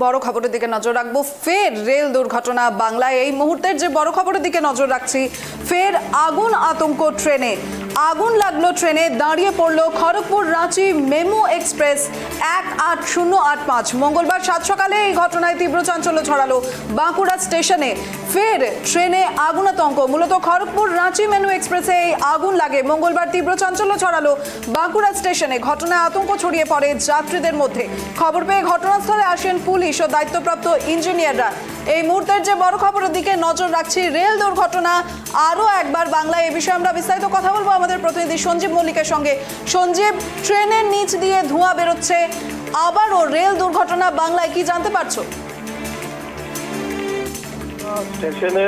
বড় খবরের দিকে নজর রাখবো। ফের রেল দুর্ঘটনা বাংলায়। এই মুহূর্তের যে বড় খবরের দিকে নজর রাখছি, ফের আগুন আতঙ্ক ট্রেনে। আগুন লাগলো ট্রেনে, দাঁড়িয়ে পড়লো খড়গপুর রাঁচি মেমু এক্সপ্রেস 18085। মঙ্গলবার সাত সকালে এই ঘটনায় তীব্র চাঞ্চল্য ছড়ালো বাঁকুড়া স্টেশনে। ফের ট্রেনে আগুন আতঙ্ক। মূলত খড়গপুর রাঁচি মেমু এক্সপ্রেসে এই আগুন লাগে। মঙ্গলবার তীব্র চাঞ্চল্য ছড়ালো বাঁকুড়া স্টেশনে। ঘটনায় আতঙ্ক ছড়িয়ে পড়ে যাত্রীদের মধ্যে। খবর পেয়ে ঘটনাস্থলে আসেন পুলিশ ও দায়িত্বপ্রাপ্ত ইঞ্জিনিয়াররা। এই মুহূর্তের যে বড় খবরের দিকে নজর রাখছি, রেল দুর্ঘটনা আরও একবার বাংলায়। এ বিষয়ে আমরা বিস্তারিত কথা বলবো আমাদের প্রতিনিধি সঞ্জীব মল্লিকের সঙ্গে। সঞ্জীব, ট্রেনের নিচ দিয়ে ধোঁয়া বেরোচ্ছে, আবারও রেল দুর্ঘটনা বাংলায়, কি জানতে পারছো? স্টেশনে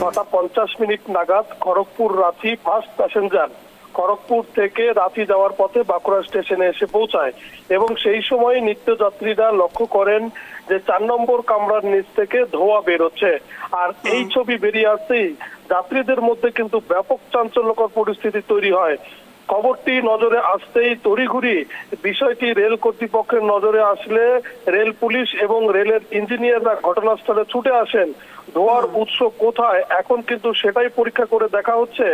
9:50 নাগাদ খড়গপুর রাঁচি ফার্স্ট প্যাসেঞ্জার খড়গপুর থেকে রাঁচি যাওয়ার পথে বাঁকুড়া স্টেশনে এসে পৌঁছায় এবং সেই সময় নিত্যযাত্রীরা লক্ষ্য করেন যে 4 নম্বর কামরার নিচ থেকে ধোঁয়া বেরোচ্ছে। আর এই ছবি বেরিয়ে আসতেই যাত্রীদের মধ্যে কিন্তু ব্যাপক চাঞ্চল্যকর পরিস্থিতি তৈরি হয়। খবরটি নজরে আসতেই তড়িঘড়ি বিষয়টি রেল কর্তৃপক্ষের নজরে আসলে রেল পুলিশ এবং রেলের ইঞ্জিনিয়াররা ঘটনাস্থলে ছুটে আসেন। ধোঁয়ার উৎস কোথায় এখন কিন্তু সেটাই পরীক্ষা করে দেখা হচ্ছে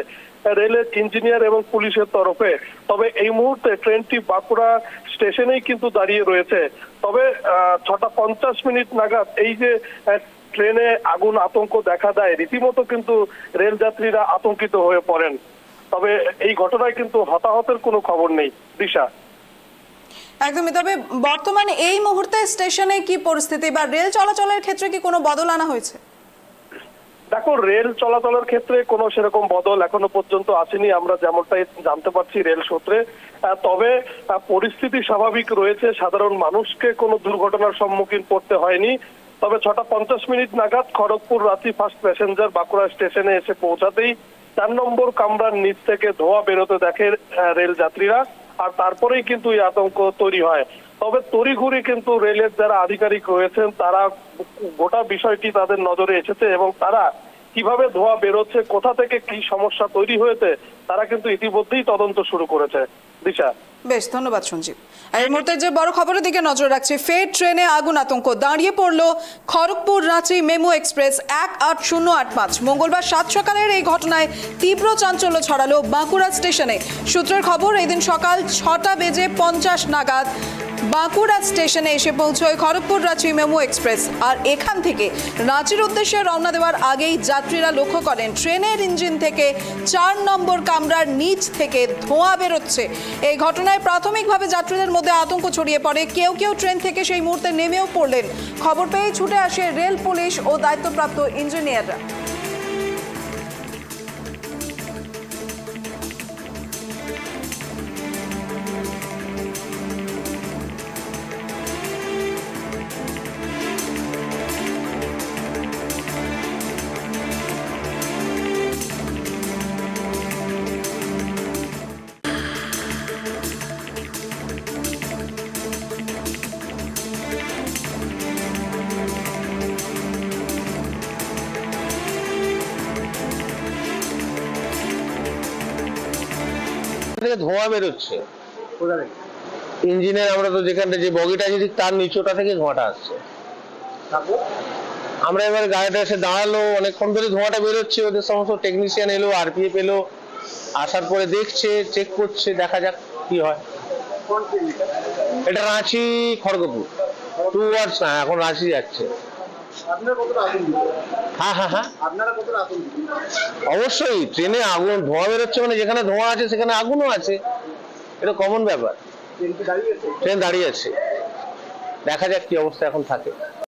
রেলের ইঞ্জিনিয়ার এবং পুলিশের তরফে। তবে এই মুহূর্তে ট্রেনটি বাঁকুড়া স্টেশনেই কিন্তু দাঁড়িয়ে রয়েছে। তবে 6:50 নাগাদ এই যে ট্রেনে আগুন আতঙ্ক দেখা দেয়, রীতিমতো কিন্তু রেল যাত্রীরা আতঙ্কিত হয়ে পড়েন। তবে এই ঘটনায় কিন্তু হতাহতের কোনো খবর নেই। দিশা, একদমই। তবে বর্তমানে এই মুহূর্তে স্টেশনে কি পরিস্থিতি, বা রেল চলাচলের ক্ষেত্রে কি কোনো বদল আনা হয়েছে? দেখো, রেল চলাচলের ক্ষেত্রে কোনো সেরকম বদল এখনো পর্যন্ত আসেনি, আমরা যেমনটাই জানতে পারছি রেল সূত্রে। তবে পরিস্থিতি স্বাভাবিক রয়েছে, সাধারণ মানুষকে কোনো দুর্ঘটনার সম্মুখীন পড়তে হয়নি। তবে 6:50 নাগাদ খড়গপুর রাঁচি ফার্স্ট প্যাসেঞ্জার বাঁকুড়া স্টেশনে এসে পৌঁছাতেই 4 নম্বর কামরার নিচ থেকে ধোঁয়া বেরোতে দেখে রেল যাত্রীরা, আর তারপরেই কিন্তু এই আতঙ্ক তৈরি হয়। তবে তড়িঘড়ি কিন্তু রেলের যারা আধিকারিক রয়েছেন তারা গোটা বিষয়টি তাদের নজরে এসেছে এবং তারা কিভাবে ধোঁয়া বেরোচ্ছে, কোথা থেকে কি সমস্যা তৈরি হয়েছে, তারা কিন্তু ইতিমধ্যেই তদন্ত শুরু করেছে। দিশা, বেশ, ধন্যবাদ সঞ্জীব। এই মুহূর্তে যে বড় খবরের দিকে নজর রাখছি, ফের ট্রেনে আগুন আতঙ্ক। দাঁড়িয়ে পড়লো খড়গপুর রাঁচি মেমু এক্সপ্রেস 18085। মঙ্গলবার সাত সকালের এই ঘটনায় তীব্র চাঞ্চল্য ছড়ালো বাঁকুড়া স্টেশনে। সূত্রের খবর, এই দিন সকাল 6:50 নাগাদ বাঁকুড়া স্টেশনে এসে পৌঁছয় খড়গপুর রাঁচি মেমু এক্সপ্রেস। আর এখান থেকে রাঁচির উদ্দেশ্যে রওনা দেওয়ার আগেই যাত্রীরা লক্ষ্য করেন ট্রেনের ইঞ্জিন থেকে 4 নম্বর কামরার নিচ থেকে ধোঁয়া বেরোচ্ছে। এই ঘটনায় প্রাথমিকভাবে যাত্রীদের মধ্যে আতঙ্ক ছড়িয়ে পড়ে। কেউ কেউ ট্রেন থেকে সেই মুহূর্তে নেমেও পড়লেন। খবর পেয়ে ছুটে আসে রেল পুলিশ ও দায়িত্বপ্রাপ্ত ইঞ্জিনিয়াররা। ধোঁয়া বেরোচ্ছে ইঞ্জিনের, আমরা তো যেখানটা যে বগিটা যদি তার নিচটা থেকে ধোঁয়াটা আসছে। আমরা এবার গাড়িটা এসে দাঁড়ালো, অনেকক্ষণ ধরে ধোঁয়াটা বেরোচ্ছে। ওদের সমস্ত টেকনিশিয়ান এলো, আরপিএফ এলো, আসার পরে দেখছে, চেক করছে, দেখা যাক কি হয়। এটা রাঁচি খড়গপুর টুয়ার্ডস, না এখন রাঁচি যাচ্ছে। হ্যাঁ হ্যাঁ হ্যাঁ, অবশ্যই ট্রেনে আগুন ধোঁয়া বেরোচ্ছে মানে যেখানে ধোঁয়া আছে সেখানে আগুনও আছে, এটা কমন ব্যাপার। ট্রেন দাঁড়িয়ে আছে, দেখা যাক কি অবস্থা এখন থাকে।